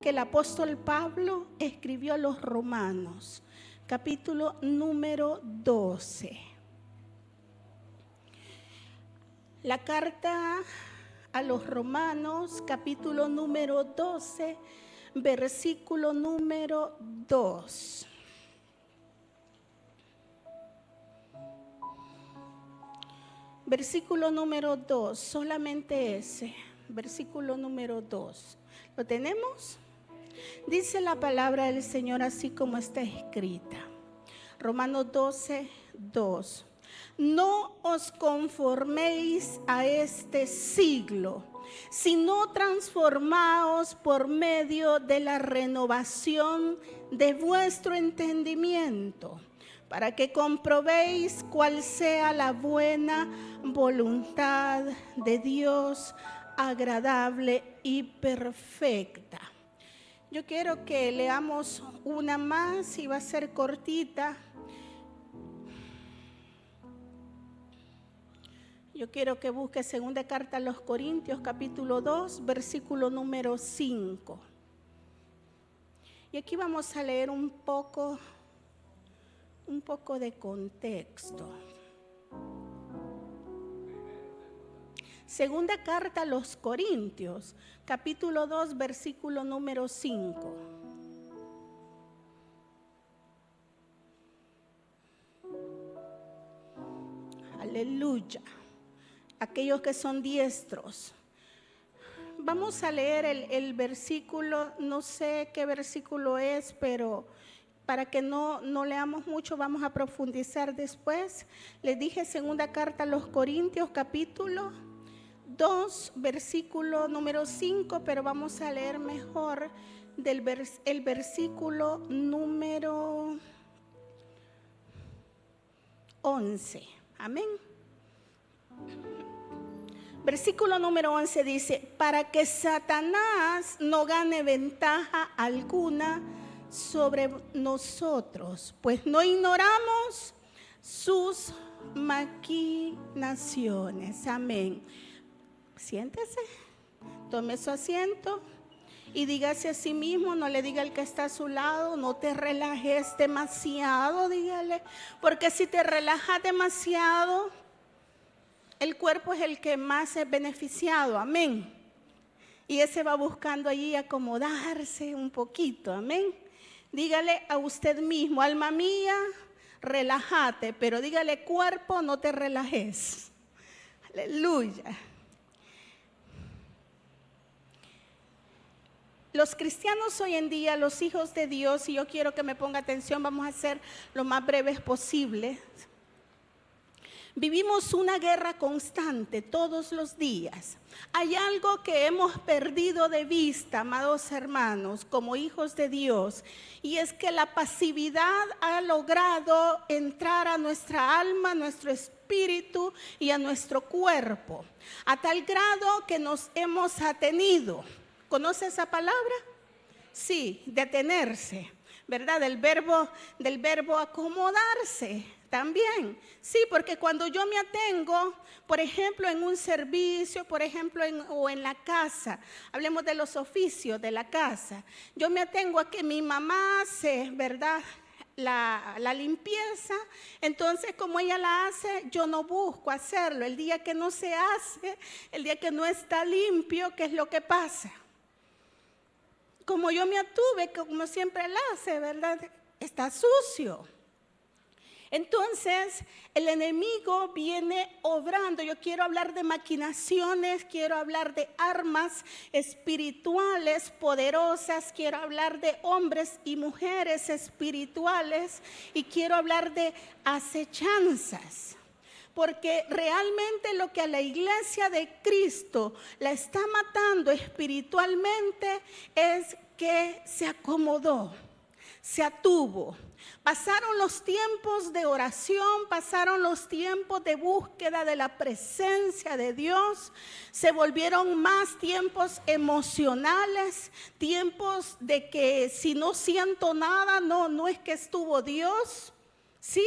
que el apóstol Pablo escribió a los Romanos, capítulo número 12. La carta a los Romanos, capítulo número 12, versículo número 2. Versículo número 2, solamente ese, versículo número 2. ¿Lo tenemos? Dice la palabra del Señor así como está escrita. Romanos 12, 2. No os conforméis a este siglo, sino transformaos por medio de la renovación de vuestro entendimiento, para que comprobéis cuál sea la buena voluntad de Dios, agradable y perfecta. Yo quiero que leamos una más y va a ser cortita. Yo quiero que busque segunda carta a los Corintios, capítulo 2, versículo número 5. Y aquí vamos a leer un poco de contexto. Segunda carta a los Corintios, capítulo 2, versículo número 5. Aleluya. Aquellos que son diestros. Vamos a leer el versículo, no sé qué versículo es, pero para que no leamos mucho, vamos a profundizar después. Les dije segunda carta a los Corintios, capítulo 2, versículo número 5, pero vamos a leer mejor el versículo número 11. Amén. Versículo número 11 dice: para que Satanás no gane ventaja alguna sobre nosotros, pues no ignoramos sus maquinaciones. Amén. Siéntese, tome su asiento y dígase a sí mismo, no le diga al que está a su lado, no te relajes demasiado, dígale, porque si te relajas demasiado, el cuerpo es el que más es beneficiado, amén. Y ese va buscando allí acomodarse un poquito, amén. Dígale a usted mismo, alma mía, relájate, pero dígale, cuerpo, no te relajes. Aleluya. Los cristianos hoy en día, los hijos de Dios, y yo quiero que me ponga atención, vamos a ser lo más breves posible. Vivimos una guerra constante todos los días. Hay algo que hemos perdido de vista, amados hermanos, como hijos de Dios, y es que la pasividad ha logrado entrar a nuestra alma, a nuestro espíritu y a nuestro cuerpo, a tal grado que nos hemos atenido. ¿Conoce esa palabra? Sí, detenerse, ¿verdad? Del verbo acomodarse también. Sí, porque cuando yo me atengo, por ejemplo, en un servicio, por ejemplo, o en la casa, hablemos de los oficios de la casa, yo me atengo a que mi mamá hace, ¿verdad?, la limpieza, entonces como ella la hace, yo no busco hacerlo. El día que no se hace, el día que no está limpio, ¿qué es lo que pasa? Como yo me atuve, como siempre la hace, ¿verdad?, está sucio. Entonces, el enemigo viene obrando. Yo quiero hablar de maquinaciones, quiero hablar de armas espirituales poderosas, quiero hablar de hombres y mujeres espirituales y quiero hablar de acechanzas. Porque realmente lo que a la iglesia de Cristo la está matando espiritualmente es que se acomodó, se atuvo. Pasaron los tiempos de oración, pasaron los tiempos de búsqueda de la presencia de Dios, se volvieron más tiempos emocionales, tiempos de que si no siento nada, no es que estuvo Dios, ¿sí?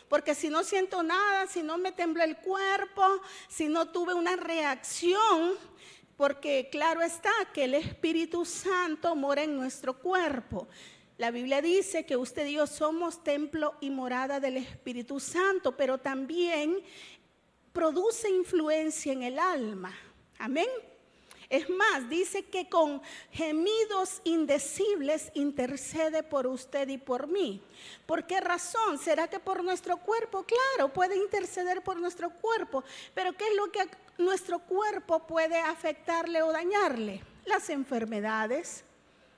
Porque si no siento nada, si no me tembló el cuerpo, si no tuve una reacción, porque claro está que el Espíritu Santo mora en nuestro cuerpo. La Biblia dice que usted y yo somos templo y morada del Espíritu Santo, pero también produce influencia en el alma. Amén. Es más, dice que con gemidos indecibles intercede por usted y por mí. ¿Por qué razón? ¿Será que por nuestro cuerpo? Claro, puede interceder por nuestro cuerpo, pero ¿qué es lo que nuestro cuerpo puede afectarle o dañarle? Las enfermedades,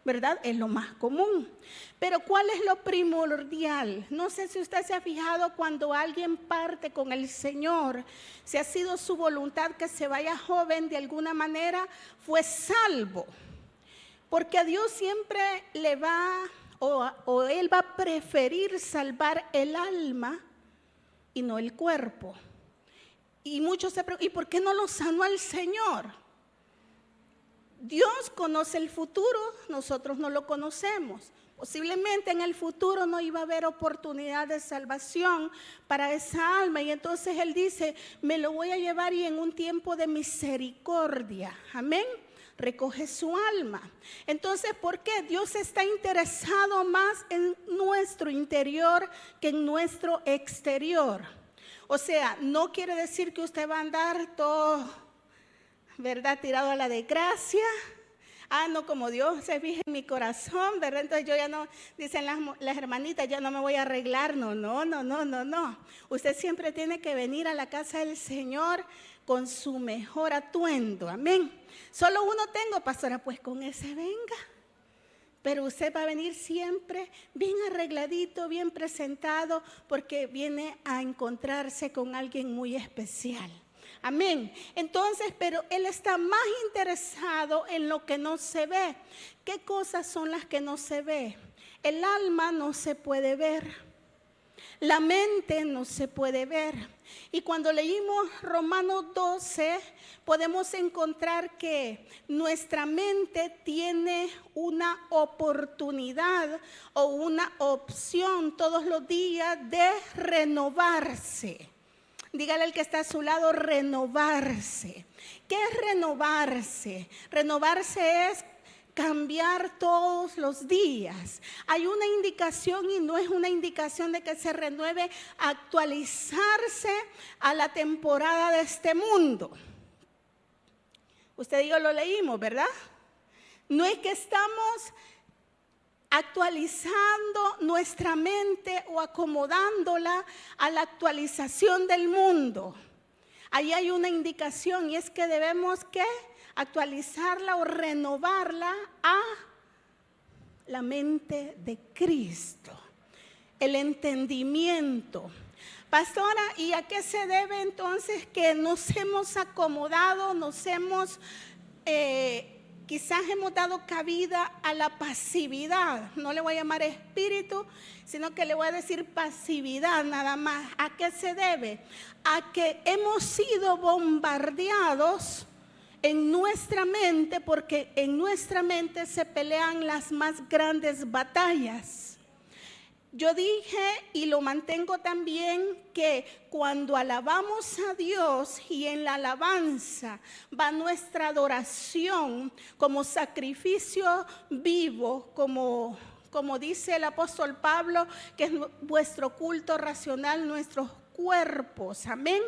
¿verdad? Es lo más común. Pero ¿cuál es lo primordial? No sé si usted se ha fijado cuando alguien parte con el Señor, si ha sido su voluntad que se vaya joven, de alguna manera fue salvo. Porque a Dios siempre le va, o Él va a preferir salvar el alma y no el cuerpo. Y muchos se preguntan, ¿y por qué no lo sanó el Señor? Dios conoce el futuro, nosotros no lo conocemos. Posiblemente en el futuro no iba a haber oportunidad de salvación para esa alma. Y entonces Él dice, me lo voy a llevar y en un tiempo de misericordia. Amén. Recoge su alma. Entonces, ¿por qué? Dios está interesado más en nuestro interior que en nuestro exterior. O sea, no quiere decir que usted va a andar todo, ¿verdad?, tirado a la desgracia. No, como Dios se fija en mi corazón, ¿verdad? Entonces yo ya no, dicen las hermanitas, ya no me voy a arreglar. No. Usted siempre tiene que venir a la casa del Señor con su mejor atuendo, amén. Solo uno tengo, pastora, pues con ese venga. Pero usted va a venir siempre bien arregladito, bien presentado, porque viene a encontrarse con alguien muy especial. Amén. Entonces, pero Él está más interesado en lo que no se ve. ¿Qué cosas son las que no se ve? El alma no se puede ver. La mente no se puede ver. Y cuando leímos Romanos 12, podemos encontrar que nuestra mente tiene una oportunidad o una opción todos los días de renovarse. Dígale al que está a su lado, renovarse. ¿Qué es renovarse? Renovarse es cambiar todos los días. Hay una indicación y no es una indicación de que se renueve, actualizarse a la temporada de este mundo. Usted y yo lo leímos, ¿verdad? No es que estamos actualizando nuestra mente o acomodándola a la actualización del mundo. Ahí hay una indicación y es que debemos ¿qué? Actualizarla o renovarla a la mente de Cristo, el entendimiento. Pastora, ¿y a qué se debe entonces que nos hemos acomodado, quizás hemos dado cabida a la pasividad? No le voy a llamar espíritu, sino que le voy a decir pasividad nada más. ¿A qué se debe? A que hemos sido bombardeados en nuestra mente, porque en nuestra mente se pelean las más grandes batallas. Yo dije y lo mantengo también que cuando alabamos a Dios y en la alabanza va nuestra adoración como sacrificio vivo, como dice el apóstol Pablo, que es vuestro culto racional, nuestros cuerpos, amén,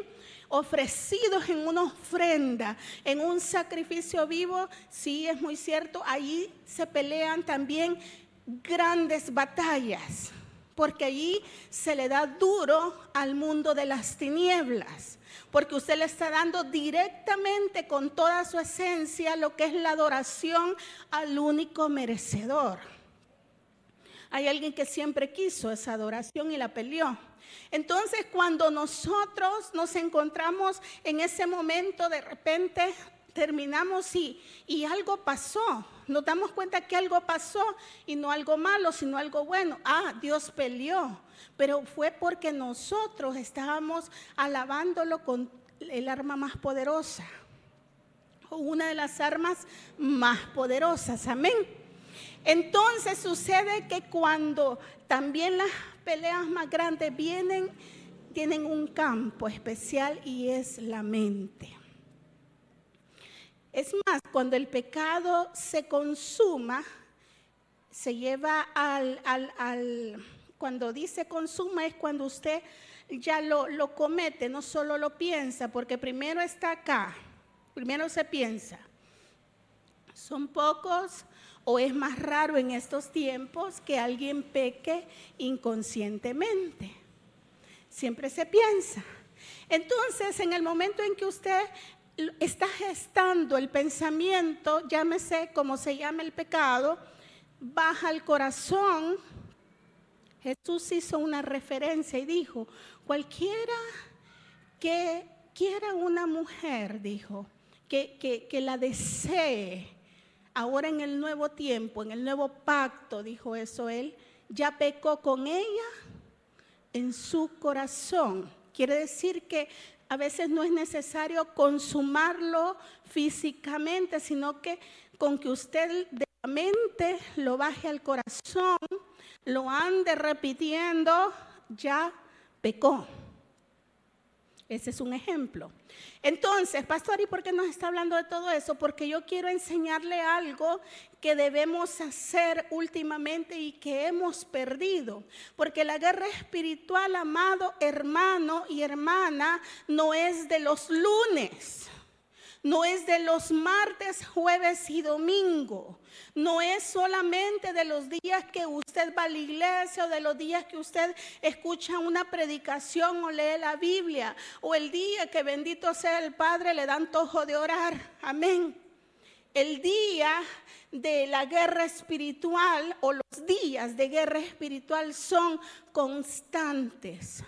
ofrecidos en una ofrenda, en un sacrificio vivo. Sí, es muy cierto, ahí se pelean también grandes batallas, porque allí se le da duro al mundo de las tinieblas, porque usted le está dando directamente con toda su esencia lo que es la adoración al único merecedor. Hay alguien que siempre quiso esa adoración y la peleó. Entonces, cuando nosotros nos encontramos en ese momento, de repente terminamos y algo pasó. Nos damos cuenta que algo pasó y no algo malo, sino algo bueno. Dios peleó, pero fue porque nosotros estábamos alabándolo con el arma más poderosa, o una de las armas más poderosas, amén. Entonces sucede que cuando también las peleas más grandes vienen, tienen un campo especial y es la mente. Es más, cuando el pecado se consuma, se lleva cuando dice consuma es cuando usted ya lo comete, no solo lo piensa, porque primero está acá, primero se piensa. Son pocos o es más raro en estos tiempos que alguien peque inconscientemente. Siempre se piensa. Entonces, en el momento en que usted está gestando el pensamiento, llámese como se llama el pecado, baja al corazón. Jesús hizo una referencia y dijo, cualquiera que quiera una mujer, dijo, que la desee, ahora en el nuevo tiempo, en el nuevo pacto, dijo eso él, ya pecó con ella en su corazón. Quiere decir que a veces no es necesario consumarlo físicamente, sino que con que usted de la mente lo baje al corazón, lo ande repitiendo, ya pecó. Ese es un ejemplo. Entonces, pastor, ¿y por qué nos está hablando de todo eso? Porque yo quiero enseñarle algo que debemos hacer últimamente y que hemos perdido. Porque la guerra espiritual, amado hermano y hermana, no es de los lunes. No es de los martes, jueves y domingo. No es solamente de los días que usted va a la iglesia o de los días que usted escucha una predicación o lee la Biblia. O el día que bendito sea el Padre le da antojo de orar. Amén. El día de la guerra espiritual o los días de guerra espiritual son constantes.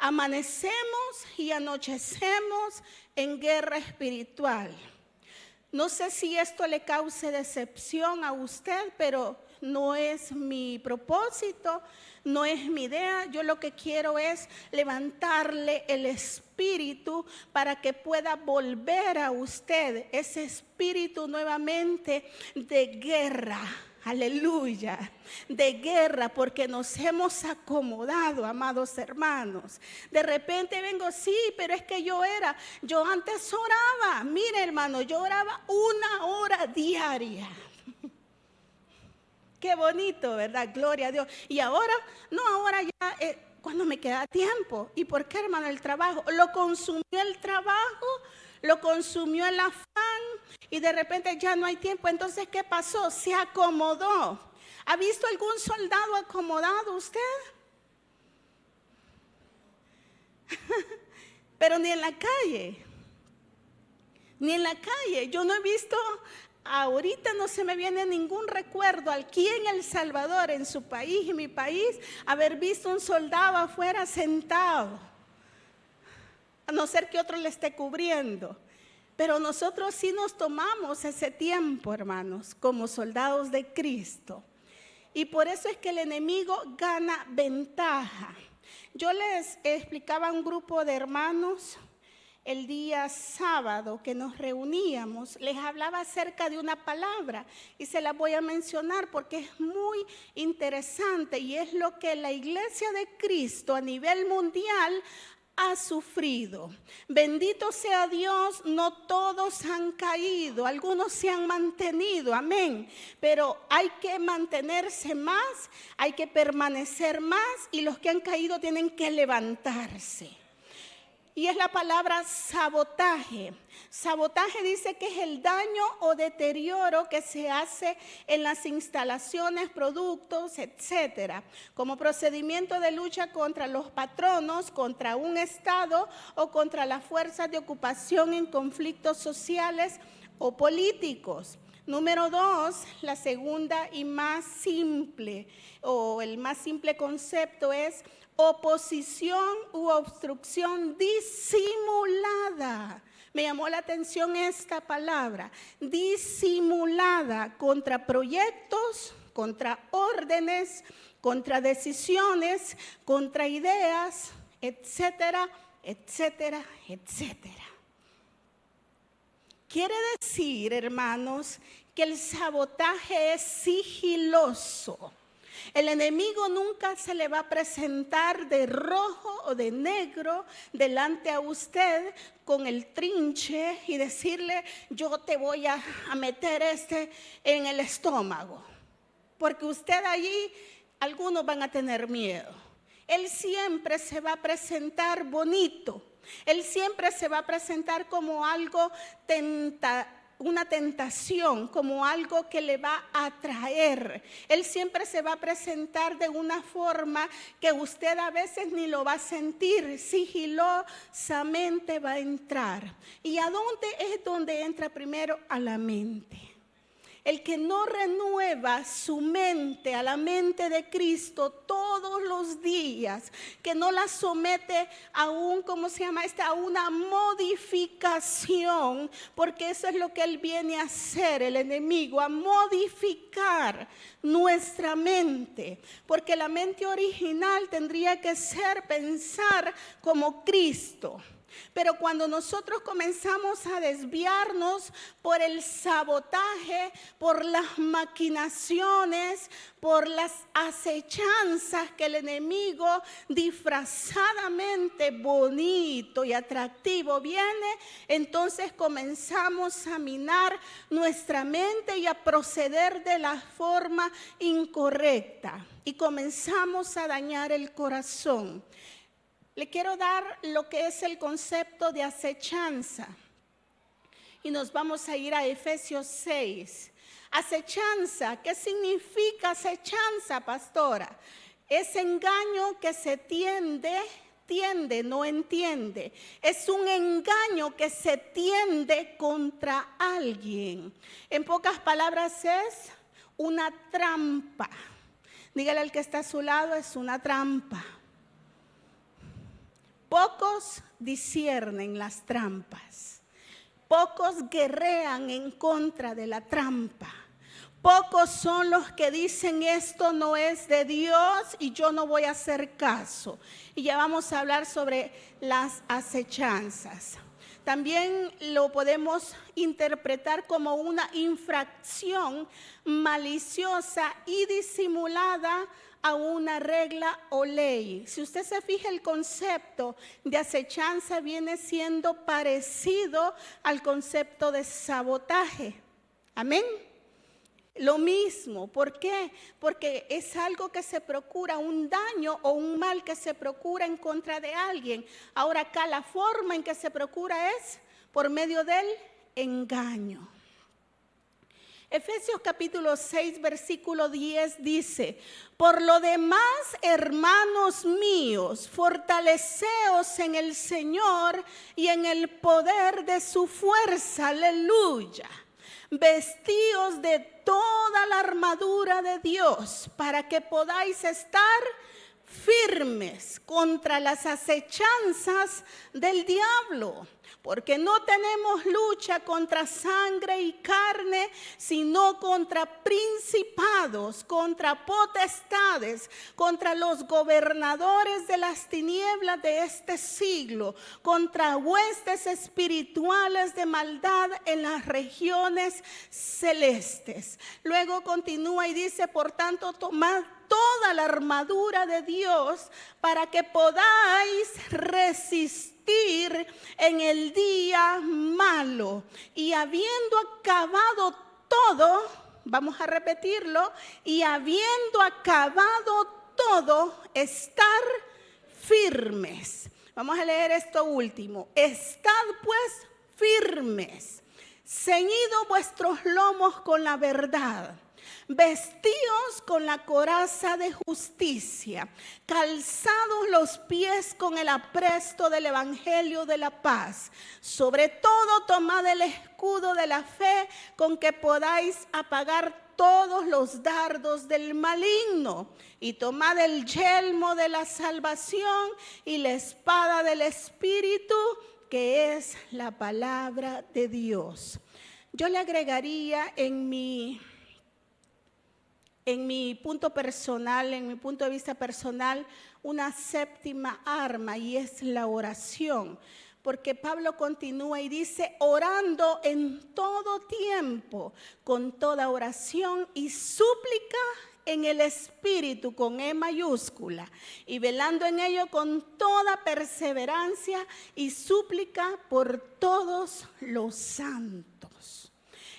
Amanecemos y anochecemos en guerra espiritual. No sé si esto le cause decepción a usted, pero no es mi propósito, no es mi idea. Yo lo que quiero es levantarle el espíritu para que pueda volver a usted ese espíritu nuevamente de guerra. Aleluya, de guerra, porque nos hemos acomodado, amados hermanos. De repente vengo, sí, pero es que yo antes oraba, mire hermano, yo oraba 1 hora diaria. Qué bonito, ¿verdad? Gloria a Dios. Y ahora ya, cuando me queda tiempo. ¿Y por qué, hermano? El trabajo. Lo consumió el trabajo, lo consumió el afán y de repente ya no hay tiempo. Entonces, ¿qué pasó? Se acomodó. ¿Ha visto algún soldado acomodado usted? Pero ni en la calle. Ni en la calle. Yo no he visto, ahorita no se me viene ningún recuerdo aquí en El Salvador, en su país y mi país, haber visto un soldado afuera sentado. A no ser que otro le esté cubriendo. Pero nosotros sí nos tomamos ese tiempo, hermanos, como soldados de Cristo. Y por eso es que el enemigo gana ventaja. Yo les explicaba a un grupo de hermanos el día sábado que nos reuníamos, les hablaba acerca de una palabra y se la voy a mencionar porque es muy interesante y es lo que la iglesia de Cristo a nivel mundial ha sufrido. Bendito sea Dios, no todos han caído, algunos se han mantenido, amén. Pero hay que mantenerse más, hay que permanecer más y los que han caído tienen que levantarse. Y es la palabra sabotaje. Sabotaje dice que es el daño o deterioro que se hace en las instalaciones, productos, etcétera, como procedimiento de lucha contra los patronos, contra un Estado o contra las fuerzas de ocupación en conflictos sociales o políticos. Número 2, la segunda y más simple, o el más simple concepto es oposición u obstrucción disimulada. Me llamó la atención esta palabra, disimulada, contra proyectos, contra órdenes, contra decisiones, contra ideas, etcétera, etcétera, etcétera. Quiere decir, hermanos, que el sabotaje es sigiloso. El enemigo nunca se le va a presentar de rojo o de negro delante a usted con el trinche y decirle: yo te voy a meter en el estómago. Porque usted allí, algunos van a tener miedo. Él siempre se va a presentar bonito. Él siempre se va a presentar como algo una tentación, como algo que le va a atraer. Él siempre se va a presentar de una forma que usted a veces ni lo va a sentir, sigilosamente va a entrar. ¿Y a dónde es donde entra primero? A la mente. El que no renueva su mente a la mente de Cristo todos los días, que no la somete a a una modificación, porque eso es lo que él viene a hacer, el enemigo, a modificar nuestra mente, porque la mente original tendría que ser pensar como Cristo. Pero cuando nosotros comenzamos a desviarnos por el sabotaje, por las maquinaciones, por las acechanzas que el enemigo disfrazadamente bonito y atractivo viene, entonces comenzamos a minar nuestra mente y a proceder de la forma incorrecta y comenzamos a dañar el corazón. Le quiero dar lo que es el concepto de acechanza. Y nos vamos a ir a Efesios 6. Acechanza, ¿qué significa acechanza, pastora? Es engaño que se tiende, no entiende. Es un engaño que se tiende contra alguien. En pocas palabras es una trampa. Dígale al que está a su lado, es una trampa. Pocos disciernen las trampas. Pocos guerrean en contra de la trampa. Pocos son los que dicen: esto no es de Dios y yo no voy a hacer caso. Y ya vamos a hablar sobre las acechanzas. También lo podemos interpretar como una infracción maliciosa y disimulada a una regla o ley. Si usted se fija, el concepto de acechanza viene siendo parecido al concepto de sabotaje. Amén. Lo mismo. ¿Por qué? Porque es algo que se procura, un daño o un mal que se procura en contra de alguien. Ahora acá la forma en que se procura es por medio del engaño. Efesios capítulo 6, versículo 10 dice: por lo demás, hermanos míos, fortaleceos en el Señor y en el poder de su fuerza. Aleluya. Vestíos de toda la armadura de Dios para que podáis estar firmes contra las acechanzas del diablo. Porque no tenemos lucha contra sangre y carne, sino contra principados, contra potestades, contra los gobernadores de las tinieblas de este siglo, contra huestes espirituales de maldad en las regiones celestes. Luego continúa y dice: por tanto, tomad toda la armadura de Dios para que podáis resistir en el día malo. Y habiendo acabado todo, vamos a repetirlo, y habiendo acabado todo, estar firmes. Vamos a leer esto último. Estad pues firmes, ceñidos vuestros lomos con la verdad, vestíos con la coraza de justicia, calzados los pies con el apresto del evangelio de la paz. Sobre todo tomad el escudo de la fe con que podáis apagar todos los dardos del maligno, y tomad el yelmo de la salvación y la espada del Espíritu, que es la palabra de Dios. Yo le agregaría en mi punto personal, en mi punto de vista personal, una séptima arma, y es la oración. porque Pablo continúa y dice, orando en todo tiempo, con toda oración y súplica en el Espíritu con E mayúscula, y velando en ello con toda perseverancia y súplica por todos los santos.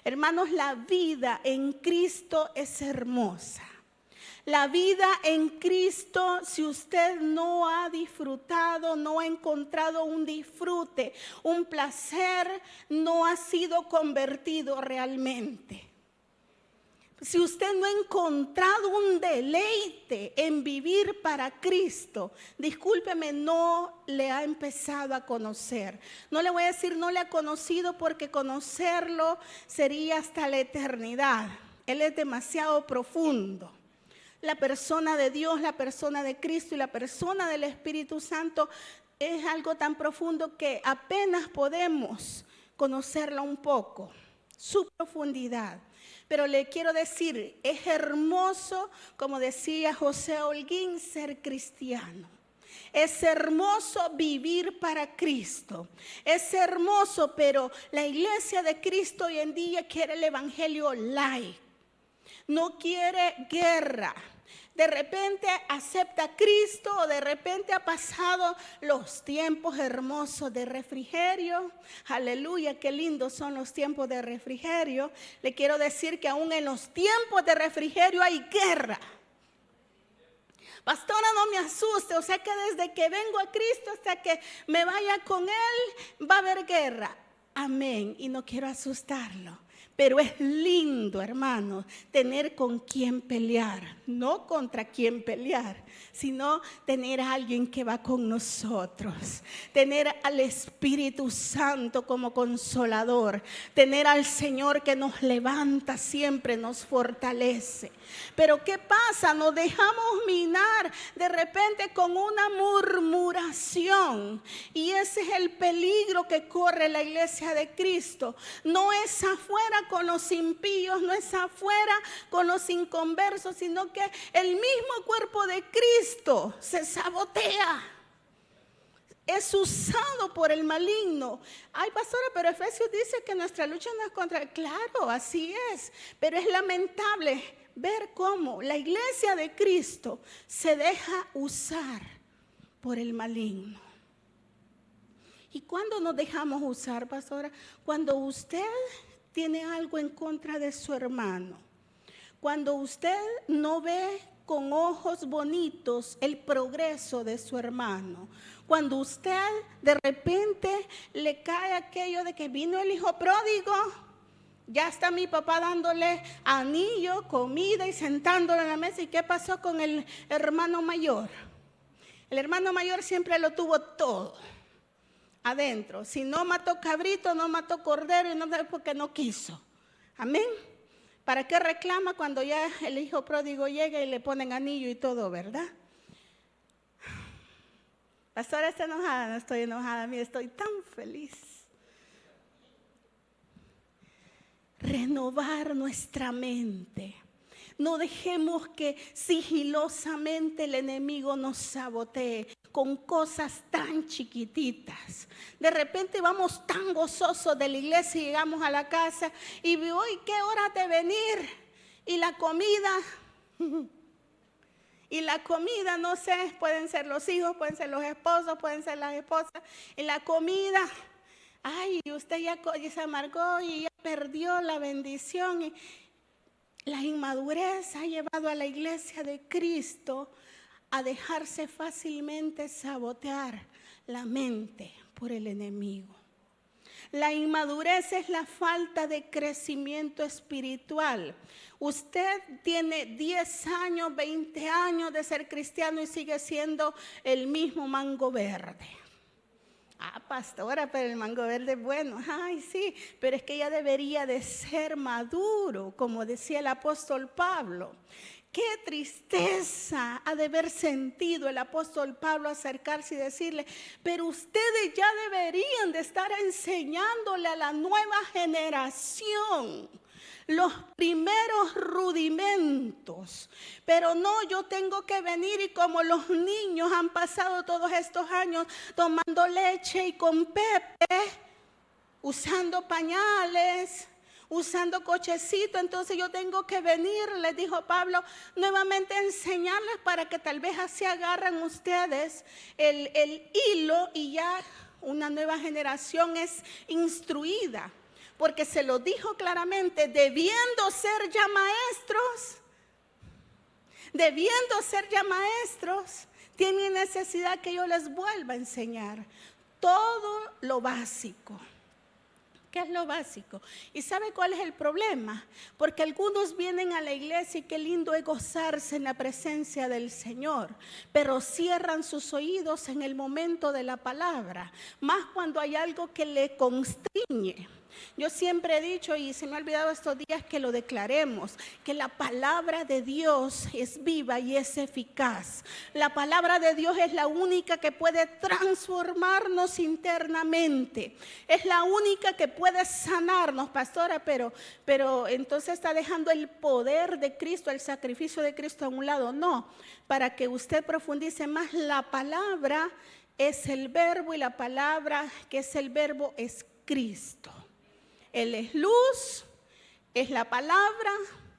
Hermanos, la vida en Cristo es hermosa. La vida en Cristo, si usted no ha disfrutado, no ha encontrado un disfrute, un placer, no ha sido convertido realmente. Si usted no ha encontrado un deleite en vivir para Cristo, discúlpeme, no le ha empezado a conocer. No le voy a decir no le ha conocido, porque conocerlo sería hasta la eternidad. Él es demasiado profundo. La persona de Dios, la persona de Cristo y la persona del Espíritu Santo es algo tan profundo que apenas podemos conocerlo un poco, su profundidad. Pero le quiero decir, es hermoso, como decía José Holguín, ser cristiano. Es hermoso vivir para Cristo. Es hermoso, pero la iglesia de Cristo hoy en día quiere el evangelio light. No quiere guerra. De repente acepta a Cristo, o de repente ha pasado los tiempos hermosos de refrigerio. Aleluya, qué lindos son los tiempos de refrigerio. Le quiero decir que aún en los tiempos de refrigerio hay guerra. Pastora, no me asuste, o sea que desde que vengo a Cristo hasta que me vaya con Él va a haber guerra. Amén, y no quiero asustarlo. Pero es lindo, hermanos, tener con quién pelear, no contra quién pelear, sino tener a alguien que va con nosotros, tener al Espíritu Santo como consolador, tener al Señor que nos levanta siempre, nos fortalece. Pero ¿qué pasa? Nos dejamos minar de repente con una murmuración, y ese es el peligro que corre la iglesia de Cristo. No es afuera con los impíos, no es afuera con los inconversos, sino que el mismo cuerpo de Cristo se sabotea. Es usado por el maligno. Ay, pastora, pero Efesios dice que nuestra lucha no es contra... Claro, así es, pero es lamentable ver cómo la iglesia de Cristo se deja usar por el maligno. ¿Y cuándo nos dejamos usar, pastora? Cuando usted tiene algo en contra de su hermano, cuando usted no ve con ojos bonitos el progreso de su hermano, cuando usted de repente le cae aquello de que vino el hijo pródigo, ya está mi papá dándole anillo, comida y sentándolo en la mesa. ¿Y qué pasó con el hermano mayor? El hermano mayor siempre lo tuvo todo adentro. Si no mató cabrito, no mató cordero, y no es porque no quiso. Amén. ¿Para qué reclama cuando ya el hijo pródigo llega y le ponen anillo y todo, verdad? Pastora, ¿está enojada? No estoy enojada, mire, estoy tan feliz. Renovar nuestra mente. No dejemos que sigilosamente el enemigo nos sabotee con cosas tan chiquititas. De repente vamos tan gozosos de la iglesia y llegamos a la casa y hoy qué hora de venir, y la comida, no sé, pueden ser los hijos, pueden ser los esposos, pueden ser las esposas, y la comida, ay, usted ya se amargó y ya perdió la bendición. Y la inmadurez ha llevado a la iglesia de Cristo a dejarse fácilmente sabotear la mente por el enemigo. La inmadurez es la falta de crecimiento espiritual. Usted tiene 10 años, 20 años de ser cristiano y sigue siendo el mismo mango verde. Ah, pastora, pero el mango verde es bueno. Ay, sí, pero es que ya debería de ser maduro, como decía el apóstol Pablo. Qué tristeza ha de haber sentido el apóstol Pablo acercarse y decirle, pero ustedes ya deberían de estar enseñándole a la nueva generación los primeros rudimentos. Pero no, yo tengo que venir y como los niños han pasado todos estos años tomando leche y con Pepe, usando pañales, usando cochecito, entonces yo tengo que venir, les dijo Pablo, nuevamente a enseñarles para que tal vez así agarran ustedes el hilo y ya una nueva generación es instruida. Porque se lo dijo claramente, debiendo ser ya maestros, tienen necesidad que yo les vuelva a enseñar todo lo básico. ¿Qué es lo básico? ¿Y sabe cuál es el problema? Porque algunos vienen a la iglesia y qué lindo es gozarse en la presencia del Señor, pero cierran sus oídos en el momento de la palabra, más cuando hay algo que le constriñe. Yo siempre he dicho, y se me ha olvidado estos días que lo declaremos, que la palabra de Dios es viva y es eficaz. La palabra de Dios es la única que puede transformarnos internamente. Es la única que puede sanarnos, pastora, pero entonces está dejando el poder de Cristo, el sacrificio de Cristo a un lado. No, para que usted profundice más, la palabra es el verbo y la palabra que es el verbo es Cristo. Él es luz, es la palabra,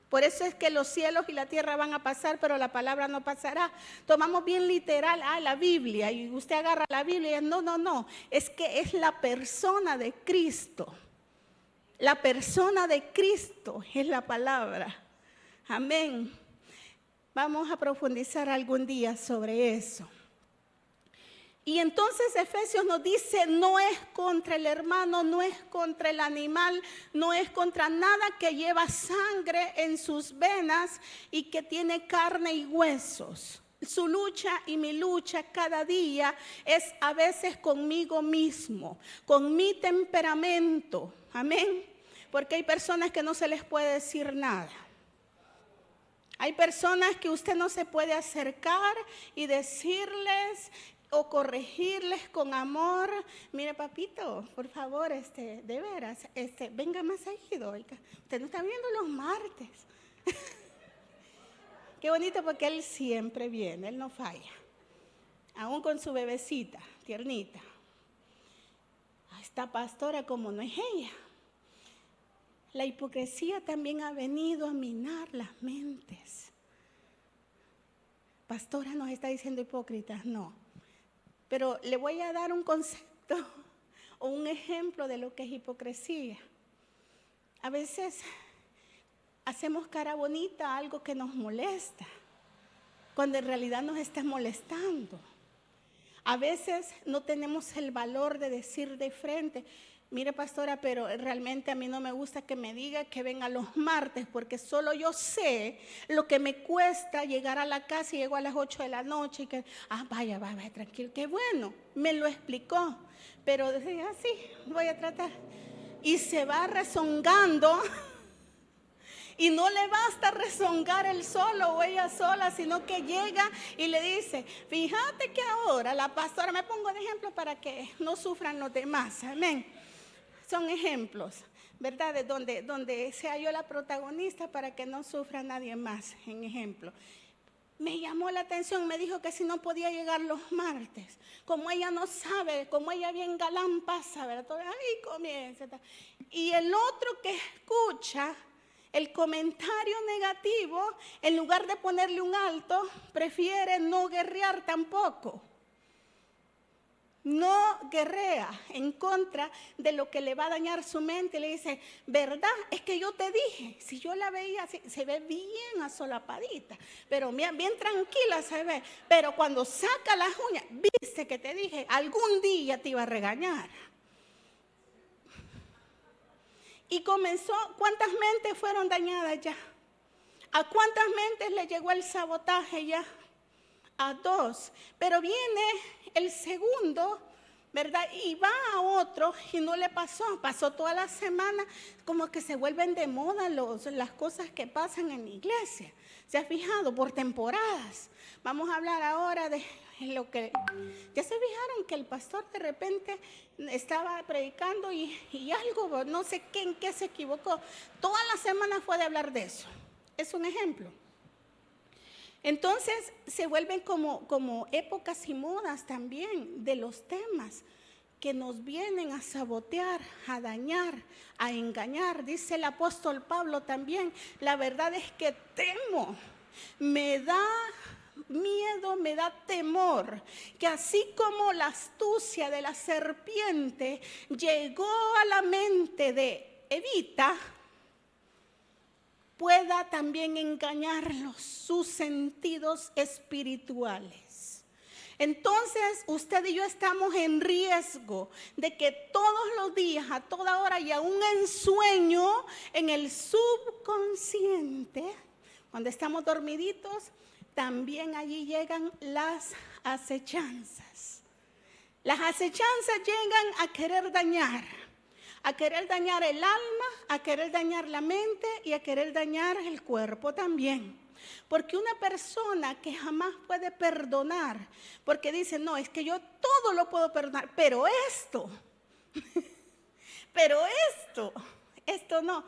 por eso es que los cielos y la tierra van a pasar, pero la palabra no pasará. Tomamos bien literal, la Biblia, y usted agarra la Biblia y no, es que es la persona de Cristo. La persona de Cristo es la palabra. Amén. Vamos a profundizar algún día sobre eso. Y entonces Efesios nos dice, no es contra el hermano, no es contra el animal, no es contra nada que lleva sangre en sus venas y que tiene carne y huesos. Su lucha y mi lucha cada día es a veces conmigo mismo, con mi temperamento. Amén. Porque hay personas que no se les puede decir nada. Hay personas que usted no se puede acercar y decirles o corregirles con amor. Mire, papito, por favor, de veras, venga más seguido. Oiga, usted no está viendo los martes. Qué bonito, porque él siempre viene, él no falla. Aún con su bebecita, tiernita. Esta pastora como no es ella. La hipocresía también ha venido a minar las mentes. Pastora nos está diciendo hipócritas, no. Pero le voy a dar un concepto o un ejemplo de lo que es hipocresía. A veces hacemos cara bonita a algo que nos molesta, cuando en realidad nos está molestando. A veces no tenemos el valor de decir de frente, mire, pastora, pero realmente a mí no me gusta que me diga que venga los martes, porque solo yo sé lo que me cuesta llegar a la casa y llego a las 8 de la noche y que, vaya, tranquilo, qué bueno, me lo explicó, pero decía, sí, voy a tratar. Y se va rezongando y no le basta rezongar él solo o ella sola, sino que llega y le dice, fíjate que ahora la pastora, me pongo de ejemplo para que no sufran los demás, amén. Son ejemplos, ¿verdad? De donde sea yo la protagonista para que no sufra nadie más, en ejemplo. Me llamó la atención, me dijo que si no podía llegar los martes. Como ella no sabe, como ella bien galán pasa, ¿verdad? Ahí comienza. Y el otro que escucha el comentario negativo, en lugar de ponerle un alto, prefiere no guerrear tampoco. No guerrea en contra de lo que le va a dañar su mente. Le dice, ¿verdad? Es que yo te dije, si yo la veía así, se ve bien asolapadita, pero bien tranquila se ve. Pero cuando saca las uñas, viste que te dije, algún día te iba a regañar. Y comenzó, ¿cuántas mentes fueron dañadas ya? ¿A cuántas mentes le llegó el sabotaje ya? A 2, pero viene el segundo, ¿verdad? Y va a otro y no le pasó toda la semana, como que se vuelven de moda las cosas que pasan en la iglesia. ¿Se ha fijado? Por temporadas. Vamos a hablar ahora de lo que... ¿Ya se fijaron que el pastor de repente estaba predicando y algo, no sé qué, en qué se equivocó? Toda la semana fue de hablar de eso. Es un ejemplo. Entonces se vuelven como épocas y modas también de los temas que nos vienen a sabotear, a dañar, a engañar. Dice el apóstol Pablo también, la verdad es que temo, me da miedo, me da temor, que así como la astucia de la serpiente llegó a la mente de Evita, pueda también engañarlos sus sentidos espirituales. Entonces, usted y yo estamos en riesgo de que todos los días, a toda hora y aún en sueño, en el subconsciente, cuando estamos dormiditos, también allí llegan las acechanzas. Las acechanzas llegan a querer dañar el alma, a querer dañar la mente y a querer dañar el cuerpo también. Porque una persona que jamás puede perdonar, porque dice, no, es que yo todo lo puedo perdonar, pero esto no.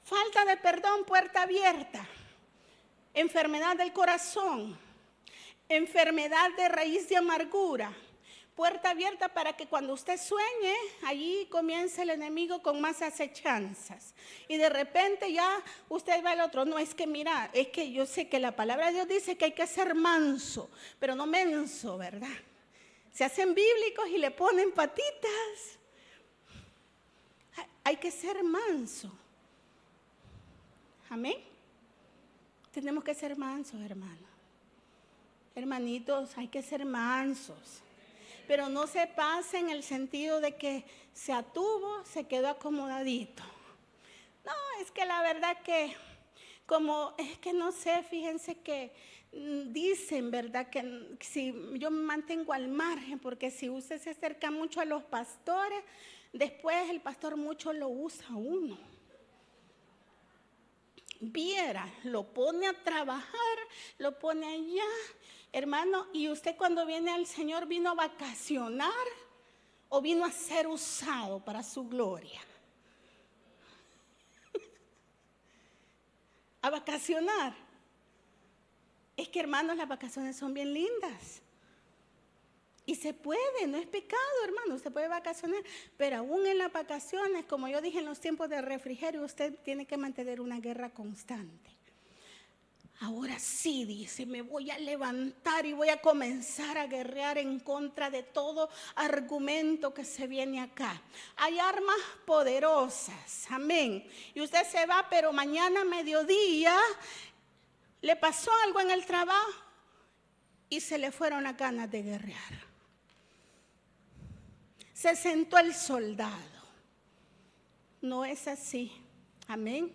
Falta de perdón, puerta abierta. Enfermedad del corazón, enfermedad de raíz de amargura. Puerta abierta para que cuando usted sueñe, allí comience el enemigo con más acechanzas. Y de repente ya usted va al otro. No, es que mira, es que yo sé que la palabra de Dios dice que hay que ser manso, pero no menso, ¿verdad? Se hacen bíblicos y le ponen patitas. Hay que ser manso. Amén. Tenemos que ser mansos, hermanos. Hermanitos, hay que ser mansos. Pero no se pase en el sentido de que se atuvo, se quedó acomodadito. No, es que la verdad que, no sé, fíjense que dicen, ¿verdad? Que si yo me mantengo al margen, porque si usted se acerca mucho a los pastores, después el pastor mucho lo usa a uno. Viera, lo pone a trabajar, lo pone allá. Hermano, ¿y usted cuando viene al Señor vino a vacacionar o vino a ser usado para su gloria? A vacacionar. Es que, hermanos, las vacaciones son bien lindas. Y se puede, no es pecado, hermano, usted puede vacacionar, pero aún en las vacaciones, como yo dije en los tiempos de refrigerio, usted tiene que mantener una guerra constante. Ahora sí, dice, me voy a levantar y voy a comenzar a guerrear en contra de todo argumento que se viene acá. Hay armas poderosas, amén. Y usted se va, pero mañana mediodía le pasó algo en el trabajo y se le fueron las ganas de guerrear. Se sentó el soldado. No es así, amén.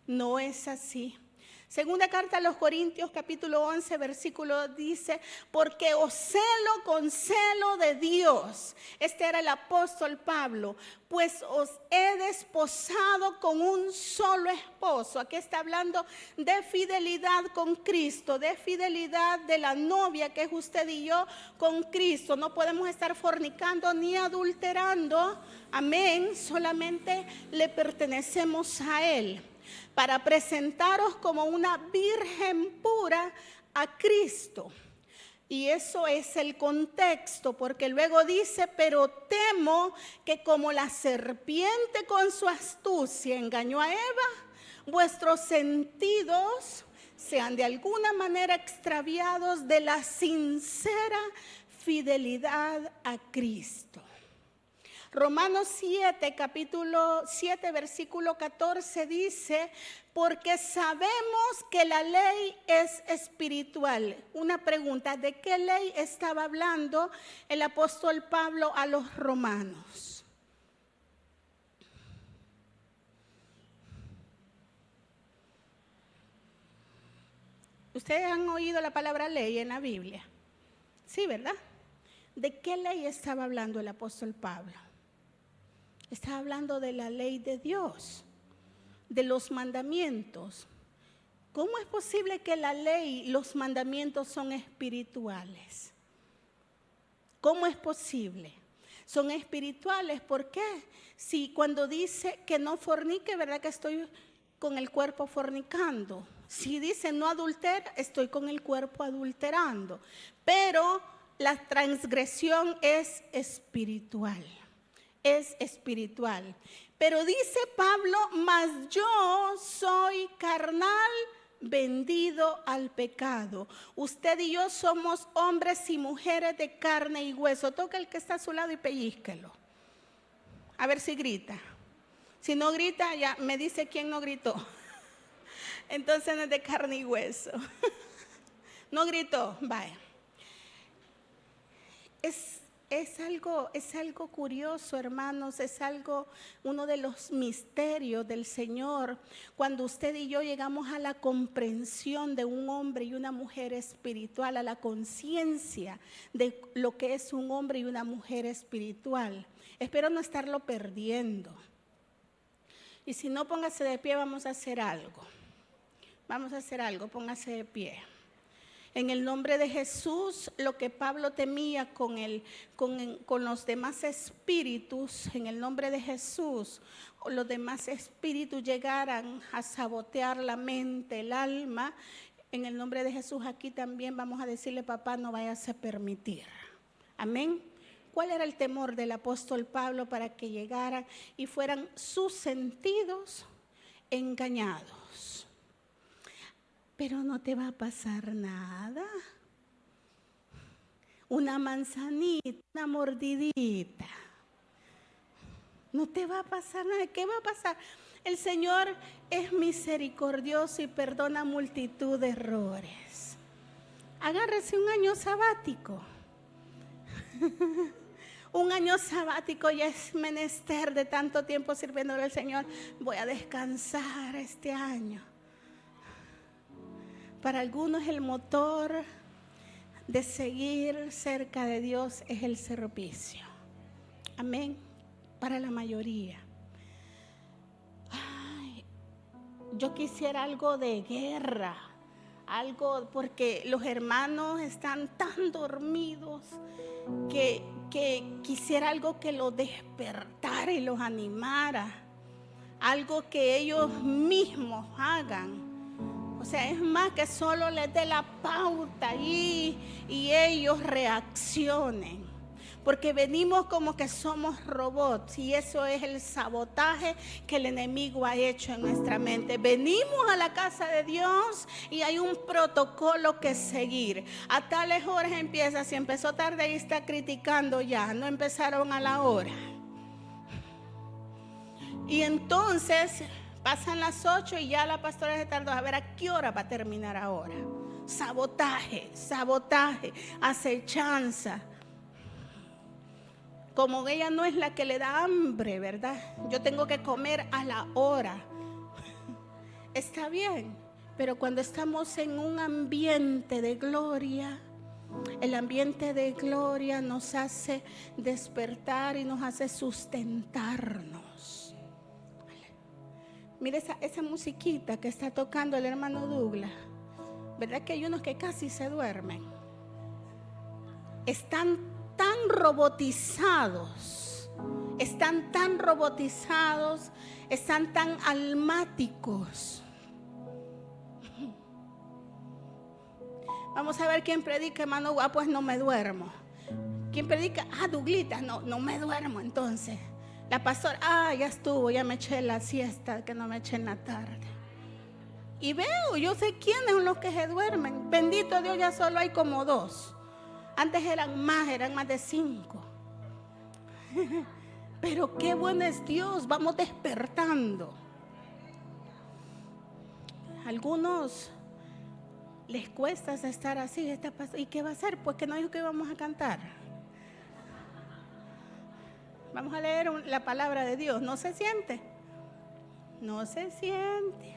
No es así. Segunda carta a los Corintios, capítulo 11, versículo dice, porque os celo con celo de Dios. Este era el apóstol Pablo, pues os he desposado con un solo esposo. Aquí está hablando de fidelidad con Cristo, de fidelidad de la novia que es usted y yo con Cristo. No podemos estar fornicando ni adulterando, amén, solamente le pertenecemos a Él. Para presentaros como una virgen pura a Cristo. Y eso es el contexto, porque luego dice, pero temo que como la serpiente con su astucia engañó a Eva, vuestros sentidos sean de alguna manera extraviados de la sincera fidelidad a Cristo. Romanos 7, capítulo 7, versículo 14 dice, porque sabemos que la ley es espiritual. Una pregunta, ¿de qué ley estaba hablando el apóstol Pablo a los romanos? ¿Ustedes han oído la palabra ley en la Biblia? Sí, ¿verdad? ¿De qué ley estaba hablando el apóstol Pablo? Está hablando de la ley de Dios, de los mandamientos. ¿Cómo es posible que la ley, los mandamientos son espirituales? ¿Cómo es posible? Son espirituales, ¿por qué? Si cuando dice que no fornique, ¿verdad que estoy con el cuerpo fornicando? Si dice no adultera, estoy con el cuerpo adulterando. Pero la transgresión es espiritual. Es espiritual. Pero dice Pablo, mas yo soy carnal, vendido al pecado. Usted y yo somos hombres y mujeres de carne y hueso. Toca el que está a su lado y pellizquelo. A ver si grita. Si no grita, ya me dice quién no gritó. Entonces no es de carne y hueso. No gritó, vaya. Es algo curioso, hermanos, es uno de los misterios del Señor, cuando usted y yo llegamos a la comprensión de un hombre y una mujer espiritual, a la conciencia de lo que es un hombre y una mujer espiritual. Espero no estarlo perdiendo. Y si no, póngase de pie, vamos a hacer algo. Póngase de pie. En el nombre de Jesús, lo que Pablo temía con los demás espíritus, en el nombre de Jesús, los demás espíritus llegaran a sabotear la mente, el alma. En el nombre de Jesús, aquí también vamos a decirle, papá, no vayas a permitir. Amén. ¿Cuál era el temor del apóstol Pablo para que llegaran y fueran sus sentidos engañados? Pero no te va a pasar nada. Una manzanita, una mordidita. No te va a pasar nada. ¿Qué va a pasar? El Señor es misericordioso y perdona multitud de errores. Agárrese un año sabático. Un año sabático ya es menester de tanto tiempo sirviéndole al Señor. Voy a descansar este año. Para algunos el motor de seguir cerca de Dios es el servicio. Amén. Para la mayoría. Ay, yo quisiera algo de guerra. Algo porque los hermanos están tan dormidos que quisiera algo que los despertara y los animara. Algo que ellos mismos hagan. O sea, es más que solo les dé la pauta y ellos reaccionen. Porque venimos como que somos robots y eso es el sabotaje que el enemigo ha hecho en nuestra mente. Venimos a la casa de Dios y hay un protocolo que seguir. A tales horas empieza, si empezó tarde y está criticando ya, no empezaron a la hora. Y entonces pasan las 8 y ya la pastora se tardó a ver a qué hora va a terminar ahora. Sabotaje, acechanza. Como ella no es la que le da hambre, ¿verdad? Yo tengo que comer a la hora. Está bien, pero cuando estamos en un ambiente de gloria, el ambiente de gloria nos hace despertar y nos hace sustentarnos. Mire esa musiquita que está tocando el hermano Douglas. ¿Verdad que hay unos que casi se duermen? Están tan robotizados, están tan almáticos. Vamos a ver quién predica, hermano. Pues no me duermo. ¿Quién predica? Douglita, no me duermo entonces. La pastora, ya estuvo, ya me eché la siesta, que no me eché en la tarde. Y veo, yo sé quiénes son los que se duermen. Bendito Dios, ya solo hay como 2. Antes eran más de 5. Pero qué bueno es Dios, vamos despertando. Algunos les cuesta estar así. ¿Y qué va a hacer? Pues que no dijo que íbamos a cantar. Vamos a leer la palabra de Dios. ¿No se siente? No se siente.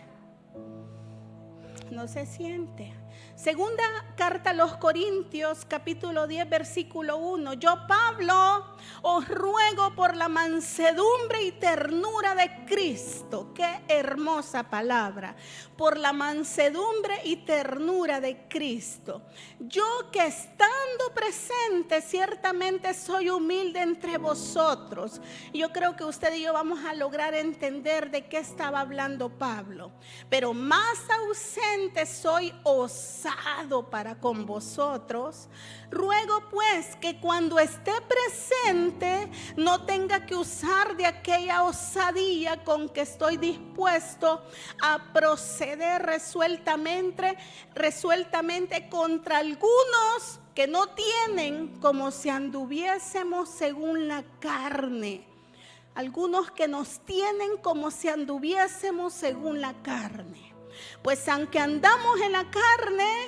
Segunda carta a los Corintios, capítulo 10, versículo 1. Yo, Pablo, os ruego por la mansedumbre y ternura de Cristo. Qué hermosa palabra. Por la mansedumbre y ternura de Cristo. Yo, que estando presente, ciertamente soy humilde entre vosotros. Yo creo que usted y yo vamos a lograr entender de qué estaba hablando Pablo. Pero más ausente soy osado para con vosotros. Ruego pues que cuando esté presente no tenga que usar de aquella osadía con que estoy dispuesto a proceder resueltamente contra algunos que no tienen, como si anduviésemos según la carne. Algunos que nos tienen como si anduviésemos según la carne. Pues aunque andamos en la carne,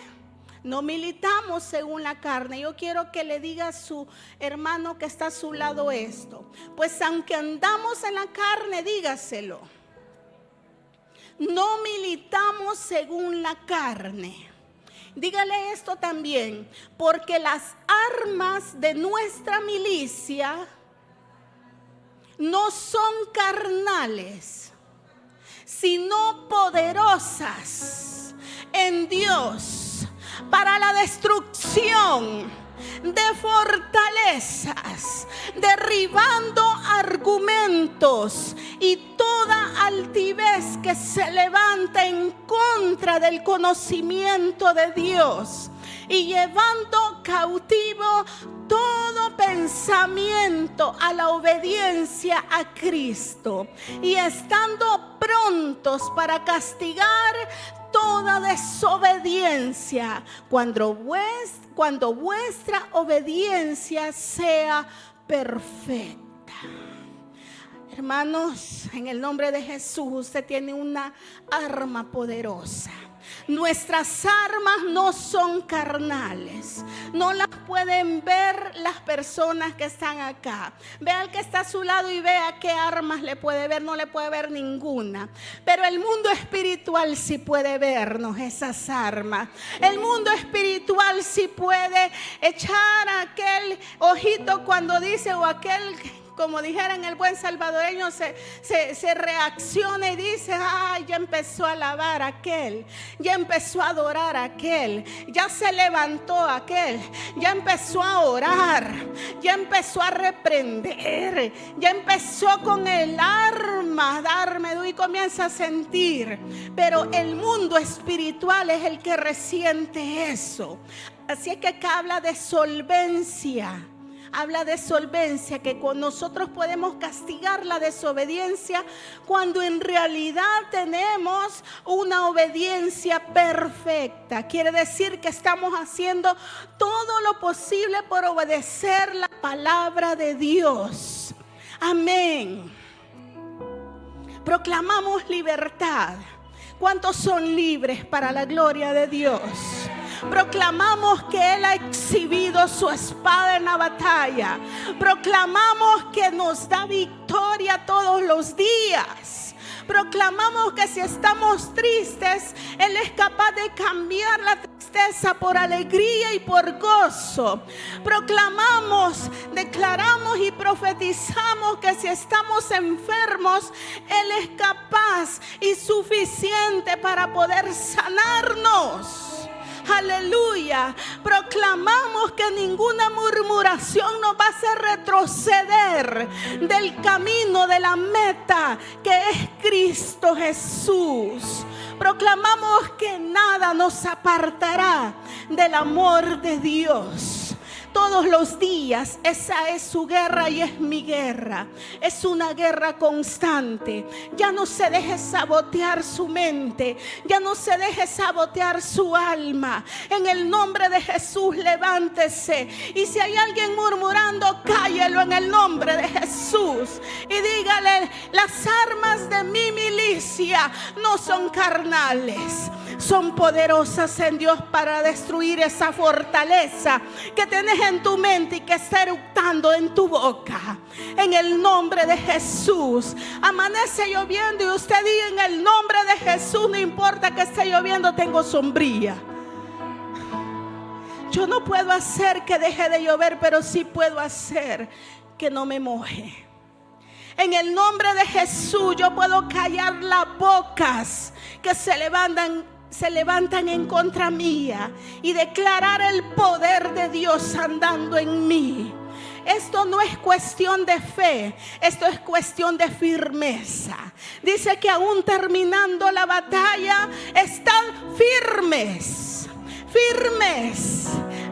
no militamos según la carne. Yo quiero que le diga a su hermano que está a su lado esto. Pues aunque andamos en la carne, dígaselo. No militamos según la carne. Dígale esto también, porque las armas de nuestra milicia no son carnales, sino poderosas en Dios para la destrucción de fortalezas, derribando argumentos y toda altivez que se levanta en contra del conocimiento de Dios, y llevando cautivo todo pensamiento a la obediencia a Cristo, y estando prontos para castigar toda desobediencia cuando vuestra obediencia sea perfecta. Hermanos, en el nombre de Jesús, usted tiene una arma poderosa. Nuestras armas no son carnales. No las pueden ver las personas que están acá. Vea al que está a su lado y vea qué armas le puede ver. No le puede ver ninguna. Pero el mundo espiritual sí puede vernos esas armas. El mundo espiritual sí puede echar aquel ojito cuando dice, o aquel, como dijera en el buen salvadoreño, se reacciona y dice, ay, ya empezó a alabar aquel, ya empezó a adorar aquel, ya se levantó aquel, ya empezó a orar, ya empezó a reprender, ya empezó con el arma a darme y comienza a sentir. Pero el mundo espiritual es el que resiente eso. Así es que acá habla de solvencia. Habla de solvencia, que con nosotros podemos castigar la desobediencia cuando en realidad tenemos una obediencia perfecta. Quiere decir que estamos haciendo todo lo posible por obedecer la palabra de Dios. Amén. Proclamamos libertad. ¿Cuántos son libres para la gloria de Dios? Proclamamos que Él ha exhibido su espada en la batalla. Proclamamos que nos da victoria todos los días. Proclamamos que si estamos tristes, Él es capaz de cambiar la tristeza por alegría y por gozo. Proclamamos, declaramos y profetizamos que si estamos enfermos, Él es capaz y suficiente para poder sanarnos. Aleluya. Proclamamos que ninguna murmuración nos va a hacer retroceder del camino, de la meta que es Cristo Jesús. Proclamamos que nada nos apartará del amor de Dios. Todos los días esa es su guerra y es mi guerra. Es una guerra constante. Ya no se deje sabotear su mente. Ya no se deje sabotear su alma. En el nombre de Jesús, levántese. Y si hay alguien murmurando, cállelo en el nombre de Jesús. Y dígale, las armas de mi milicia no son carnales. Son poderosas en Dios para destruir esa fortaleza que tenés en tu mente y que está eructando en tu boca. En el nombre de Jesús. Amanece lloviendo y usted diga, en el nombre de Jesús, no importa que esté lloviendo, tengo sombría. Yo no puedo hacer que deje de llover, pero sí puedo hacer que no me moje. En el nombre de Jesús yo puedo callar las bocas que se levantan en contra mía y declarar el poder de Dios andando en mí. Esto no es cuestión de fe, esto es cuestión de firmeza. Dice que aún terminando la batalla están firmes, firmes,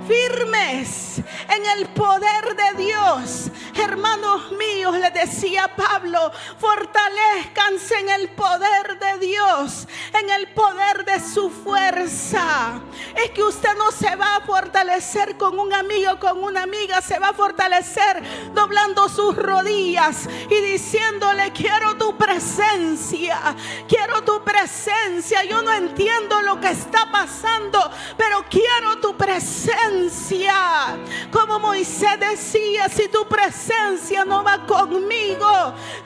firmes en el poder de Dios. Hermanos míos, le decía Pablo, fortalezcanse en el poder de Dios, en el poder de su fuerza. Es que usted no se va a fortalecer con un amigo, con una amiga, se va a fortalecer doblando sus rodillas y diciéndole: quiero tu presencia, quiero tu presencia. Yo no entiendo lo que está pasando, pero quiero tu presencia. Como Moisés decía: si tu presencia no va conmigo,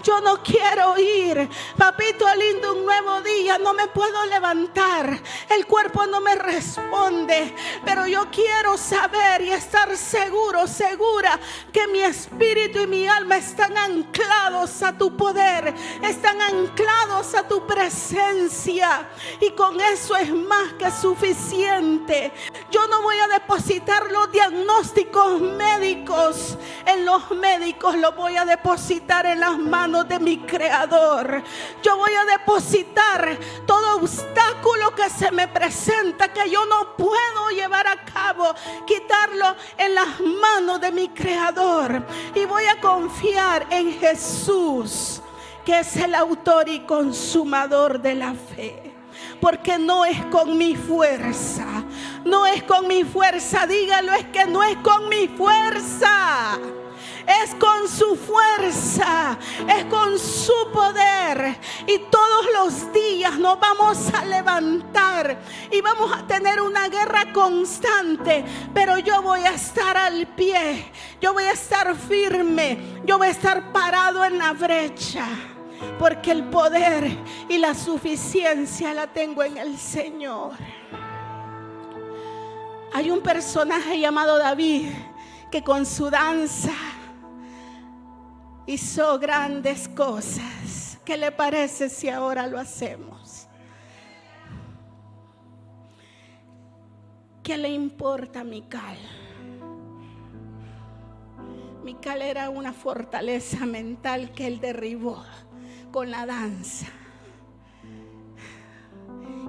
yo no quiero ir. Papito lindo, un nuevo día, no me puedo levantar, el cuerpo no me responde, pero yo quiero saber y estar seguro, segura que mi espíritu y mi alma están anclados a tu poder, están anclados a tu presencia, y con eso es más que suficiente. Yo no voy a depositar los diagnósticos médicos en los médicos, los voy a depositar en las manos de mi Creador. Yo voy a depositar todo obstáculo que se me presenta, que yo no puedo llevar a cabo, quitarlo en las manos de mi Creador, y voy a confiar en Jesús, que es el autor y consumador de la fe. Porque no es con mi fuerza, no es con mi fuerza, dígalo, es que no es con mi fuerza, es con su fuerza, es con su poder. Y todos los días nos vamos a levantar y vamos a tener una guerra constante, pero yo voy a estar al pie, yo voy a estar firme, yo voy a estar parado en la brecha, porque el poder y la suficiencia la tengo en el Señor. Hay un personaje llamado David que con su danza hizo grandes cosas. ¿Qué le parece si ahora lo hacemos? ¿Qué le importa a Mical? Mical era una fortaleza mental que él derribó con la danza.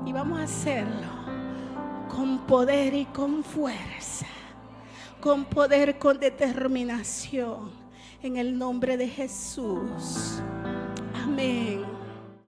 Y vamos a hacerlo con poder y con fuerza, con poder, con determinación, en el nombre de Jesús. Amén.